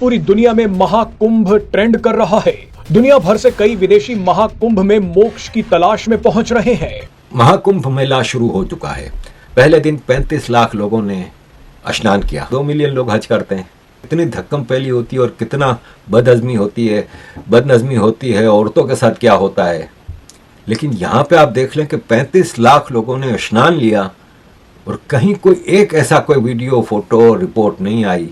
पूरी दुनिया में महाकुंभ ट्रेंड कर रहा है। दुनिया भर से कई विदेशी महाकुंभ में मोक्ष की तलाश में पहुंच रहे हैं। महाकुंभ मेला शुरू हो चुका है। पहले दिन 35 लाख लोगों ने स्नान किया। 2 मिलियन लोग हज करते हैं। कितनी धक्कम पहली होती है और कितना बदहजमी होती है, बदनज़मी होती है, औरतों के साथ क्या होता है। लेकिन यहाँ पे आप देख लें कि 35 लाख लोगों ने स्नान लिया और कहीं कोई एक ऐसा कोई वीडियो, फोटो, रिपोर्ट नहीं आई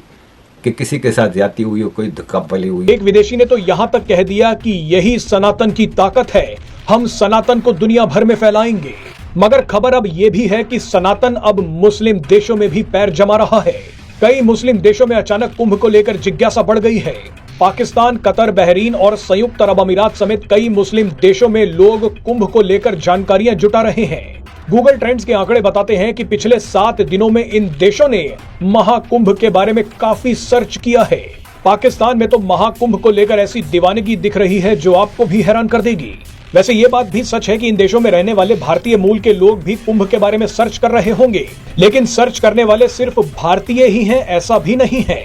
कि किसी के साथ ज्यादती हुई हो, कोई धक्का पली हुई। एक विदेशी ने तो यहाँ तक कह दिया कि यही सनातन की ताकत है, हम सनातन को दुनिया भर में फैलाएंगे। मगर खबर अब ये भी है कि सनातन अब मुस्लिम देशों में भी पैर जमा रहा है। कई मुस्लिम देशों में अचानक कुंभ को लेकर जिज्ञासा बढ़ गई है। पाकिस्तान, कतर, बहरीन और संयुक्त अरब अमीरात समेत कई मुस्लिम देशों में लोग कुंभ को लेकर जानकारियां जुटा रहे हैं। गूगल ट्रेंड्स के आंकड़े बताते हैं कि पिछले 7 दिनों में इन देशों ने महाकुंभ के बारे में काफी सर्च किया है। पाकिस्तान में तो महाकुंभ को लेकर ऐसी दीवानगी दिख रही है जो आपको भी हैरान कर देगी। वैसे ये बात भी सच है कि इन देशों में रहने वाले भारतीय मूल के लोग भी कुंभ के बारे में सर्च कर रहे होंगे, लेकिन सर्च करने वाले सिर्फ भारतीय ही हैं ऐसा भी नहीं है।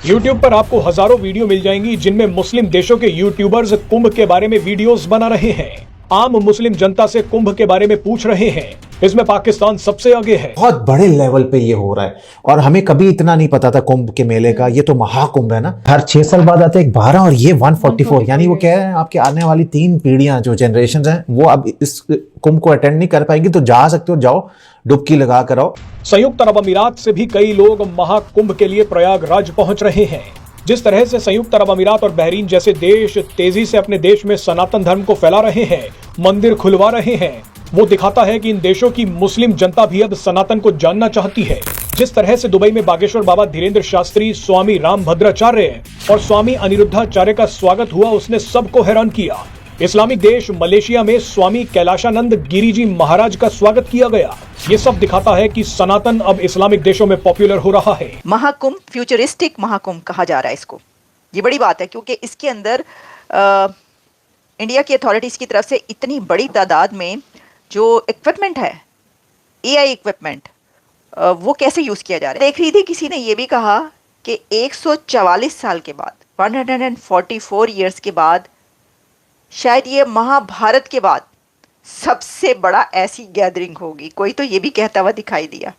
YouTube पर आपको हजारों वीडियो मिल जाएंगी जिनमें मुस्लिम देशों के यूट्यूबर्स कुंभ के बारे में वीडियोस बना रहे हैं, आम मुस्लिम जनता से कुंभ के बारे में पूछ रहे हैं। इसमें पाकिस्तान सबसे आगे है। बहुत बड़े लेवल पे ये हो रहा है और हमें कभी इतना नहीं पता था कुंभ के मेले का। ये तो महाकुंभ है ना, हर 6 साल बाद आते हैं 12 और ये 144, यानी वो क्या है, आपके आने वाली 3 पीढ़ियां जो जनरेशन हैं वो अब इस कुंभ को अटेंड नहीं कर पाएंगी। तो जा सकते हो, जाओ, डुबकी लगा कर आओ। संयुक्त अरब अमीरात से भी कई लोग महाकुंभ के लिए प्रयागराज पहुंच रहे हैं। जिस तरह से संयुक्त अरब अमीरात और बहरीन जैसे देश तेजी से अपने देश में सनातन धर्म को फैला रहे हैं, मंदिर खुलवा रहे हैं, वो दिखाता है कि इन देशों की मुस्लिम जनता भी अब सनातन को जानना चाहती है। जिस तरह से दुबई में बागेश्वर बाबा धीरेन्द्र शास्त्री, स्वामी रामभद्राचार्य और स्वामी अनिरुद्धाचार्य का स्वागत हुआ, उसने सबको हैरान किया। इस्लामिक देश मलेशिया में स्वामी कैलाशानंद गिरी जी महाराज का स्वागत किया गया। ये सब दिखाता है कि सनातन अब इस्लामिक देशों में पॉपुलर हो रहा है। महाकुंभ, फ्यूचरिस्टिक महाकुंभ कहा जा रहा है इसको। ये बड़ी बात है क्योंकि इसके अंदर इंडिया की अथॉरिटीज की तरफ से इतनी बड़ी तादाद में जो इक्विपमेंट है, एआई इक्विपमेंट, वो कैसे यूज किया जा रहा है। देख रही थी किसी ने ये भी कहा कि 144 साल के बाद, 144 ईयर्स के बाद, शायद ये महाभारत के बाद सबसे बड़ा ऐसी गैदरिंग होगी। कोई तो ये भी कहता हुआ दिखाई दिया।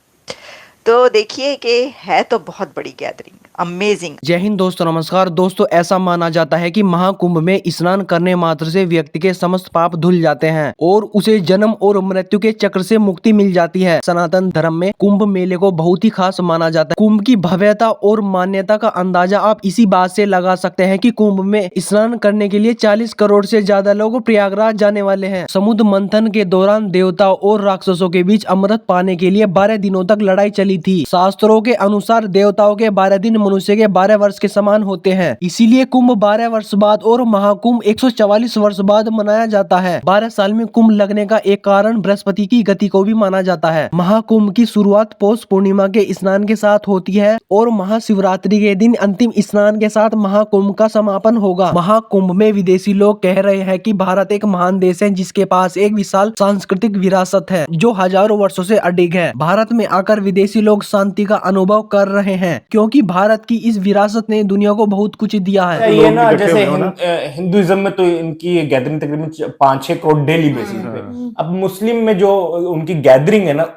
तो देखिए कि है तो बहुत बड़ी गैदरिंग, अमेजिंग। जय हिंद दोस्तों, नमस्कार दोस्तों। ऐसा माना जाता है कि महाकुंभ में स्नान करने मात्र से व्यक्ति के समस्त पाप धुल जाते हैं और उसे जन्म और मृत्यु के चक्र से मुक्ति मिल जाती है। सनातन धर्म में कुंभ मेले को बहुत ही खास माना जाता है। कुंभ की भव्यता और मान्यता का अंदाजा आप इसी बात से लगा सकते हैं कि कुंभ में स्नान करने के लिए 40 करोड़ से ज्यादा लोग प्रयागराज जाने वाले हैं। समुद्र मंथन के दौरान देवताओं और राक्षसों के बीच अमृत पाने के लिए 12 दिनों तक लड़ाई चली थी। शास्त्रों के अनुसार देवताओं के 12 दिन मनुष्य के 12 वर्ष के समान होते हैं। इसीलिए कुंभ 12 वर्ष बाद और महाकुंभ 144 वर्ष बाद मनाया जाता है। 12 साल में कुंभ लगने का एक कारण बृहस्पति की गति को भी माना जाता है। महाकुंभ की शुरुआत पौष पूर्णिमा के स्नान के साथ होती है और महाशिवरात्रि के दिन अंतिम स्नान के साथ महाकुंभ का समापन होगा। महाकुंभ में विदेशी लोग कह रहे हैं कि भारत एक महान देश है जिसके पास एक विशाल सांस्कृतिक विरासत है जो हजारों वर्षों से अडिग है। भारत में आकर विदेशी लोग शांति का अनुभव कर रहे हैं क्योंकि भारत की इस विरासत ने दुनिया को बहुत कुछ दिया है। ये ना जैसे हिंदुइज्म में तो इनकी गैदरिंग तकरीबन 5-6 करोड़ डेली बेसिस पे। अब मुस्लिम में जो उनकी गैदरिंग है ना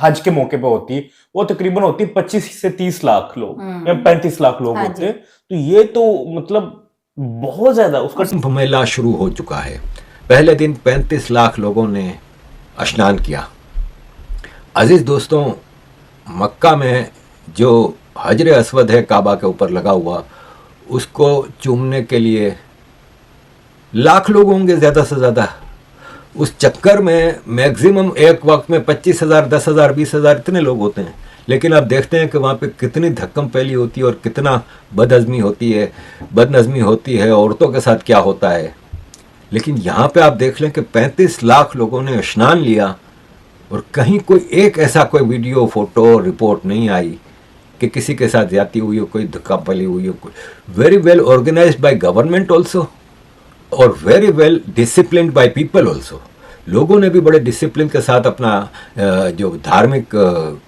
हज के मौके पे होती है, वो तकरीबन होती है 25 से 30 लाख लोग या 35 लाख लोग होते हैं। तो ये तो मतलब बहुत ज्यादा। उसका कुंभ मेला शुरू हो चुका है। पहले दिन 35 लाख लोगों ने स्नान किया। अजीज दोस्तों, मक्का में जो हजर अस्वद है काबा के ऊपर लगा हुआ, उसको चूमने के लिए लाख लोग होंगे ज़्यादा से ज़्यादा। उस चक्कर में मैक्सिमम एक वक्त में 25,000, 10,000, 20,000 इतने लोग होते हैं। लेकिन आप देखते हैं कि वहाँ पे कितनी धक्कम पहली होती है और कितना बदहजमी होती है, बदनज़मी होती है, औरतों के साथ क्या होता है। लेकिन यहाँ पे आप देख लें कि 35 लाख लोगों ने स्नान लिया और कहीं कोई एक ऐसा कोई वीडियो, फोटो, रिपोर्ट नहीं आई कि किसी के साथ ज्यादती हुई हो, कोई धक्का पली हुई हो। Very well organised by government also और very well disciplined by people also. लोगों ने भी बड़े डिसिप्लिन के साथ अपना जो धार्मिक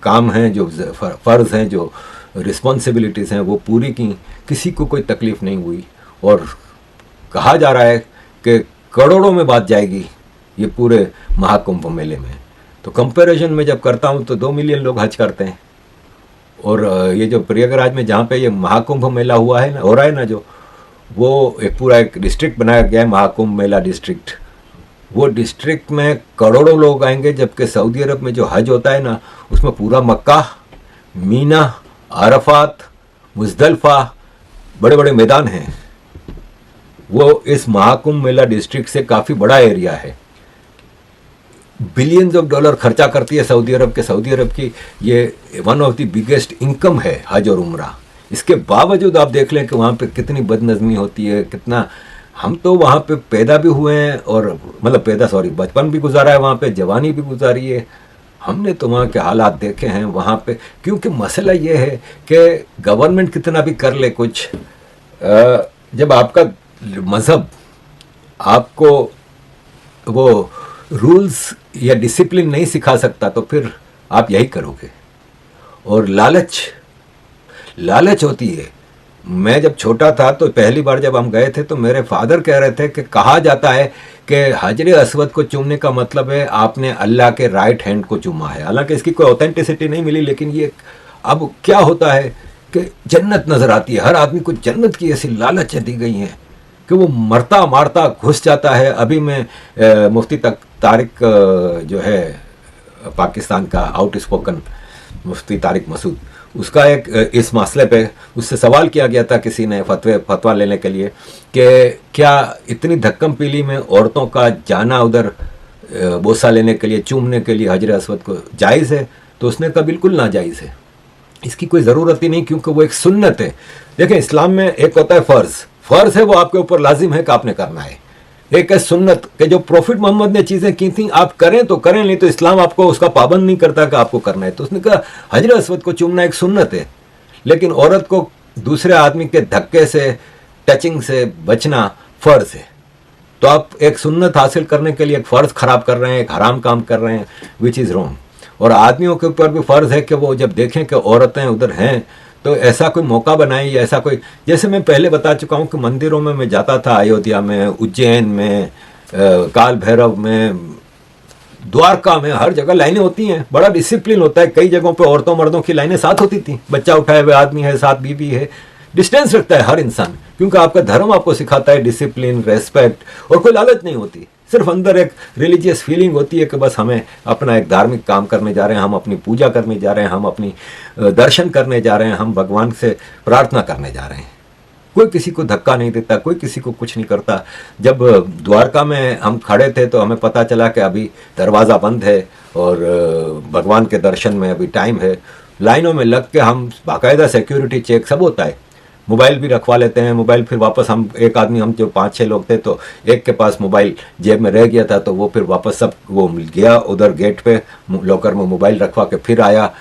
काम हैं, जो फ़र्ज़ हैं, जो रिस्पॉन्सिबिलिटीज़ हैं वो पूरी की, किसी को कोई तकलीफ़ नहीं हुई। और कहा जा रहा है कि करोड़ों में बात जाएगी ये पूरे महाकुंभ मेले में। तो कंपैरिजन में जब करता हूँ तो 2 मिलियन लोग हज करते हैं, और ये जो प्रयागराज में जहाँ पे ये महाकुंभ मेला हुआ है ना, हो रहा है ना, जो वो एक डिस्ट्रिक्ट बनाया गया है, महाकुंभ मेला डिस्ट्रिक्ट। वो डिस्ट्रिक्ट में करोड़ों लोग आएंगे, जबकि सऊदी अरब में जो हज होता है ना, उसमें पूरा मक्का, मीना, अरफात, मुज़दलिफ़ा, बड़े बड़े मैदान हैं। वो इस महाकुंभ मेला डिस्ट्रिक्ट से काफ़ी बड़ा एरिया है। बिलियंस ऑफ डॉलर खर्चा करती है सऊदी अरब के। सऊदी अरब की ये one of the biggest income है हज और उम्रा। इसके बावजूद आप देख लें कि वहाँ पे कितनी बदनज़मी होती है, कितना। हम तो वहाँ पे पैदा भी हुए हैं, और मतलब बचपन भी गुजारा है वहाँ पे, जवानी भी गुजारी है। हमने तो वहाँ के हालात देखे हैं वहाँ पे। क्योंकि मसला ये है कि गवर्नमेंट कितना भी कर ले कुछ, जब आपका मज़हब आपको वो रूल्स या डिसिप्लिन नहीं सिखा सकता तो फिर आप यही करोगे। और लालच होती है। मैं जब छोटा था तो पहली बार जब हम गए थे तो मेरे फादर कह रहे थे कि कहा जाता है कि हजर अस्वद को चूमने का मतलब है आपने अल्लाह के राइट हैंड को चूमा है। हालांकि इसकी कोई ऑथेंटिसिटी नहीं मिली, लेकिन ये अब क्या होता है कि जन्नत नज़र आती है। हर आदमी को जन्नत की ऐसी लालच दी गई है कि वो मरता मारता घुस जाता है। अभी मैं मुफ्ती तारिक जो है पाकिस्तान का आउट स्पोकन मुफ्ती तारिक मसूद, उसका एक इस मसले पे उससे सवाल किया गया था किसी ने फतवा लेने के लिए कि क्या इतनी धक्कम पीली में औरतों का जाना उधर बोसा लेने के लिए, चूमने के लिए हजर अस्वद को जायज़ है? तो उसने कहा बिल्कुल नाजायज़ है, इसकी कोई ज़रूरत ही नहीं, क्योंकि वो एक सुन्नत है। देखें, इस्लाम में एक होता है फ़र्ज़ है, वो आपके ऊपर लाजिम है कि आपने करना है। एक है सुन्नत के जो प्रॉफिट मोहम्मद ने चीज़ें की थी, आप करें तो करें, नहीं तो इस्लाम आपको उसका पाबंद नहीं करता कि आपको करना है। तो उसने कहा हजर अस्वद को चूमना एक सुन्नत है, लेकिन औरत को दूसरे आदमी के धक्के से, टचिंग से बचना फ़र्ज़ है। तो आप एक सुन्नत हासिल करने के लिए एक फ़र्ज़ ख़राब कर रहे हैं, एक हराम काम कर रहे हैं, विच इज़ रॉन्ग। और आदमियों के ऊपर भी फ़र्ज़ है कि वो जब देखें कि औरतें उधर हैं तो ऐसा कोई मौका बनाएं, या ऐसा कोई, जैसे मैं पहले बता चुका हूँ कि मंदिरों में मैं जाता था, अयोध्या में, उज्जैन में, काल भैरव में, द्वारका में, हर जगह लाइनें होती हैं, बड़ा डिसिप्लिन होता है। कई जगहों पे औरतों मर्दों की लाइनें साथ होती थी, बच्चा उठाए हुए आदमी है, साथ बीवी है, डिस्टेंस रखता है हर इंसान, क्योंकि आपका धर्म आपको सिखाता है डिसिप्लिन, रेस्पेक्ट, और कोई लालच नहीं होती। सिर्फ अंदर एक रिलीजियस फीलिंग होती है कि बस हमें अपना एक धार्मिक काम करने जा रहे हैं, हम अपनी पूजा करने जा रहे हैं, हम अपनी दर्शन करने जा रहे हैं, हम भगवान से प्रार्थना करने जा रहे हैं। कोई किसी को धक्का नहीं देता, कोई किसी को कुछ नहीं करता। जब द्वारका में हम खड़े थे तो हमें पता चला कि अभी दरवाज़ा बंद है और भगवान के दर्शन में अभी टाइम है। लाइनों में लग के हम, बाकायदा सिक्योरिटी चेक सब होता है, मोबाइल भी रखवा लेते हैं। मोबाइल फिर वापस हम जो 5-6 लोग थे, तो एक के पास मोबाइल जेब में रह गया था, तो वो फिर वापस सब वो गया उधर गेट पे लॉकर में मोबाइल रखवा के फिर आया।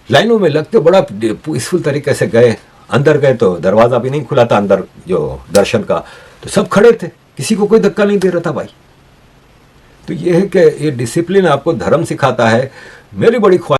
लाइनों में लग के बड़ा पीसफुल तरीके से गए। अंदर गए तो दरवाज़ा भी नहीं खुला था अंदर जो दर्शन का, तो सब खड़े थे, किसी को कोई धक्का नहीं दे रहा था भाई। तो ये है कि ये डिसिप्लिन आपको धर्म सिखाता है। मेरी बड़ी